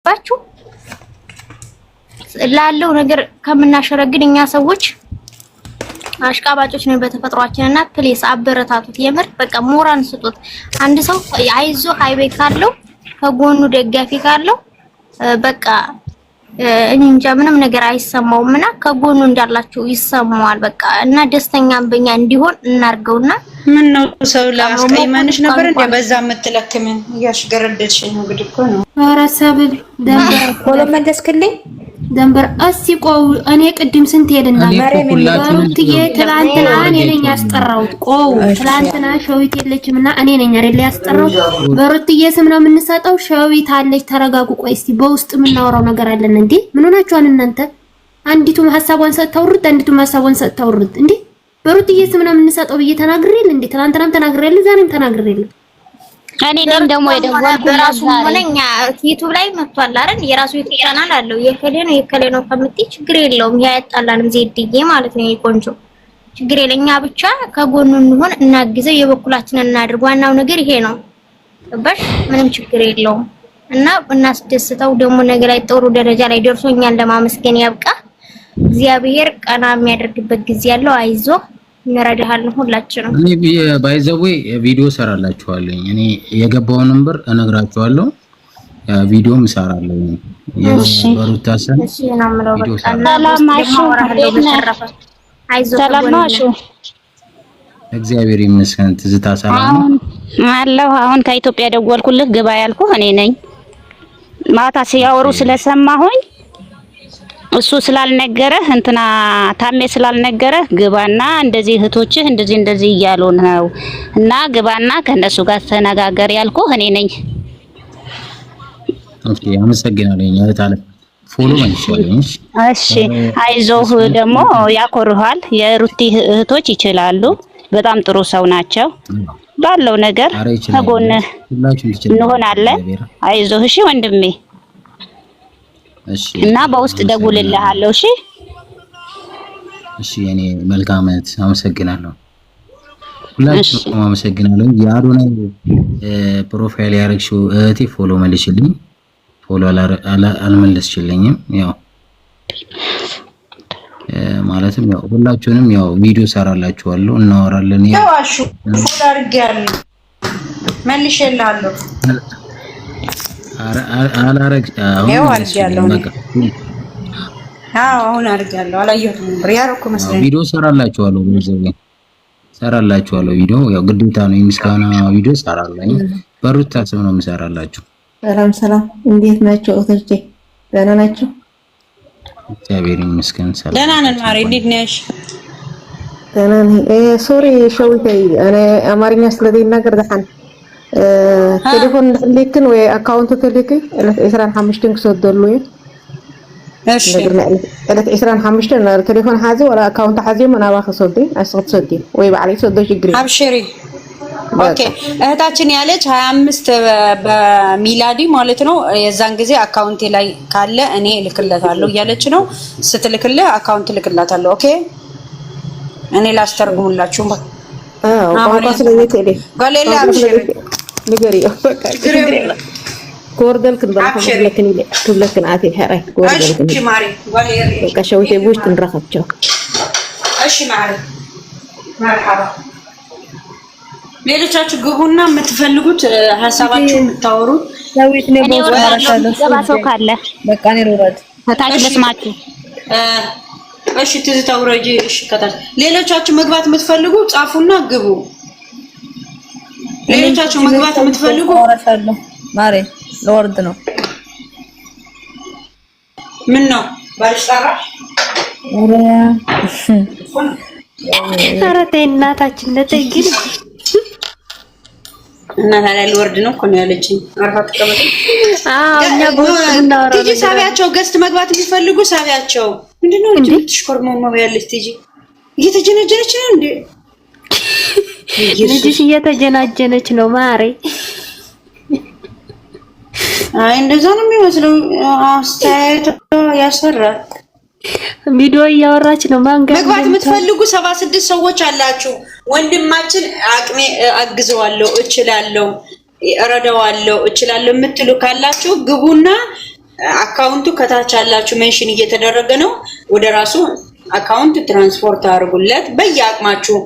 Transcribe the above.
ገባችሁ ላለው ነገር ከምናሸረግድ እኛ ሰዎች አሽቃባጮች ነው በተፈጥሯችንና ፕሊስ አበረታቱት የምር በቃ ሞራን ስጡት አንድ ሰው አይዞ ሃይቤ ካለው ከጎኑ ደጋፊ ካለው በቃ እንጃ ምንም ነገር አይሰማውምና ከጎኑ እንዳላችሁ ይሰማዋል በቃ እና ደስተኛም በእኛ እንዲሆን እናርገውና ምን ነው ሰው ላስቀይማንሽ ነበር እንደ በዛ መተለከምን ያሽገረደሽ ነው እንግዲህ እኮ ነው ኧረ ሰብል ደንበር ኮሎ መለስክልኝ ደንበር አሲቆው እኔ ቅድም ስንት ሄድና ማርያም ሩትዬ ትላንትና እኔ ነኝ ያስጠራሁት ቆው ትላንትና ሸዊት የለችምና እኔ ነኝ አይደል ያስጠራሁት በሩትዬ ስም ነው የምንሰጠው ሸዊት አለች ተረጋጉ ቆይ እስቲ በውስጥ የምናወራው ነገር አለን እንዴ ምን ሆናችኋል እናንተ አንዲቱም ሐሳቧን ሰጥተውርት አንዲቱም ሐሳቧን ሰጥተውርት እንዴ በሩትዬ ስም ነው የምንሰጠው ብዬ ተናግሬል እንዴ ትላንትናም ተናግሬል ዛሬም ተናግሬል እኔ ደግሞ የደወልኩ ራሱ ሆነኛ ዩቲዩብ ላይ መጥቷል አይደል የራሱ ዩቲዩብ ቻናል አለው የከሌ ነው ከምትይ ችግር የለውም ያያጣላንም ዜድዬ ማለት ነው የቆንጆ ችግር የለኛ ብቻ ከጎኑ እንሆን እናግዘው የበኩላችንን እናድርግ ዋናው ነገር ይሄ ነው ባሽ ምንም ችግር የለውም እና እናስደስተው ደግሞ ነገ ላይ ጥሩ ደረጃ ላይ ደርሶኛል ለማመስገን ያብቃ እግዚአብሔር ቀና የሚያደርግበት ጊዜ ያለው አይዞ እንረዳሃለን ሁላችንም እኔ ባይዘዌ ቪዲዮ ሰራላችኋለሁ እኔ የገባው ነበር እነግራችኋለሁ ቪዲዮም ሰራለሁ የበሩታሰን እሺ ነው ምለው በቃ ሰላማሹ እግዚአብሔር ይመስገን ትዝታ ሰላም አለው አሁን ከኢትዮጵያ ደወልኩልህ ግባ ያልኩህ እኔ ነኝ ማታ ሲያወሩ ስለሰማሁኝ እሱ ስላልነገረህ እንትና ታሜ ስላልነገረህ ግባና እንደዚህ እህቶችህ እንደዚህ እያሉ ነው እና ግባና ከነሱ ጋር ተነጋገር ያልኩህ እኔ ነኝ ኦኬ አመሰግናለሁ እህታለ ፎሎ ማንሽልኝ እሺ አይዞህ ደግሞ ያኮርሃል የሩቲ እህቶች ይችላሉ በጣም ጥሩ ሰው ናቸው ባለው ነገር ከጎንህ እንሆናለን አይዞህ እሺ ወንድሜ እሺ እና በውስጥ ደውልልሃለሁ እሺ እሺ እኔ መልካምት አመሰግናለሁ ሁላችሁም አመሰግናለሁ ያዶና ፕሮፋይል ያረግሽው እህቴ ፎሎ መልሽልኝ ፎሎ አልመለስሽልኝም ያው ማለትም ያው ሁላችሁንም ያው ቪዲዮ ሰራላችኋለሁ እናወራለን ያው አሹ ፎሎ አድርጌያለሁ መልሼልሃለሁ አላረግ አሁን አድርጋለሁ አላየሁትም ነበር ያረኩ መስለኝ ቪዲዮ ሰራላችኋለሁ ቪዲዮ ያው ግዴታ ነው የምስጋና ቪዲዮ ሰራላኝ በሩታ ስም ነው የምሰራላችሁ ሰላም እንዴት ናችሁ እህቶቼ ደህና ናችሁ እግዚአብሔር ይመስገን ሰላም ደህና ነን ማሪ እንዴት ነሽ ደህና ነኝ ሶሪ ሸዊተይ እኔ አማርኛ ስለተናገር ደህና تليفون ليكن واكونت تليكي 25 كسودلوي እሺ እለት 25 التليفون حازي ولا اكونت حازي من اواخ صدي اسقط صدي ወይ ባሪ صدو ችግር አብሽሪ ኦኬ እህታችን ያለች 25 በሚላዲ ማለት ነው የዛን ጊዜ አካውንቴ ላይ ካለ እኔ ልክለታለሁ ያለች ነው ስትልክልህ አካውንት ልክላታለሁ ኦኬ እኔ ላስተርጉምላችሁ ቋንቋ ስለዚህ ቴሌ ጋሌላ አብሽሪ نجري كوردل كن لكن عاتي هاي كوردل كن እሺ ማሪ ጋሌሪ كشويتي بوش تنرخبቸው እሺ ማሪ مرحبا ሌሎቻችሁ ግቡና የምትፈልጉት ሐሳባችሁን የምታወሩት ሰዊት ነው በባሰው ካለ በቃ ነው ሮድ ታች ለስማችሁ እሺ ትዝታው ረጂ እሺ ከታች ሌሎቻችሁ መግባት የምትፈልጉ ጻፉና ግቡ ሌሎቻችሁ መግባት የምትፈልጉ አወራሻለሁ ማሬ ለወርድ ነው ምን ነው ባልሽጣራሽ ኧረ ተይ እናታችን ለተግል እና ታዲያ ለወርድ ነው እኮ ነው ያለችኝ አርፋ ተቀመጥ እኛ በውስጥ እናወራ ቲጂ ሳቢያቸው ገስት መግባት የሚፈልጉ ሳቢያቸው ምንድነው እንዴ ትሽኮርመው ያለች ቲጂ እየተጀነጀነች ነው እንዴ ልጅሽ እየተጀናጀነች ነው ማሬ አይ እንደዛ ነው የሚመስለው አስተያየት ያስፈራል ቪዲዮ እያወራች ነው ማንጋ መግባት የምትፈልጉ 76 ሰዎች አላችሁ ወንድማችን አቅሜ አግዘዋለሁ እችላለሁ እረዳዋለሁ እችላለሁ የምትሉ ካላችሁ ግቡና አካውንቱ ከታች ያላችሁ ሜንሽን እየተደረገ ነው። ወደ ራሱ አካውንት ትራንስፖርት አድርጉለት በየአቅማችሁ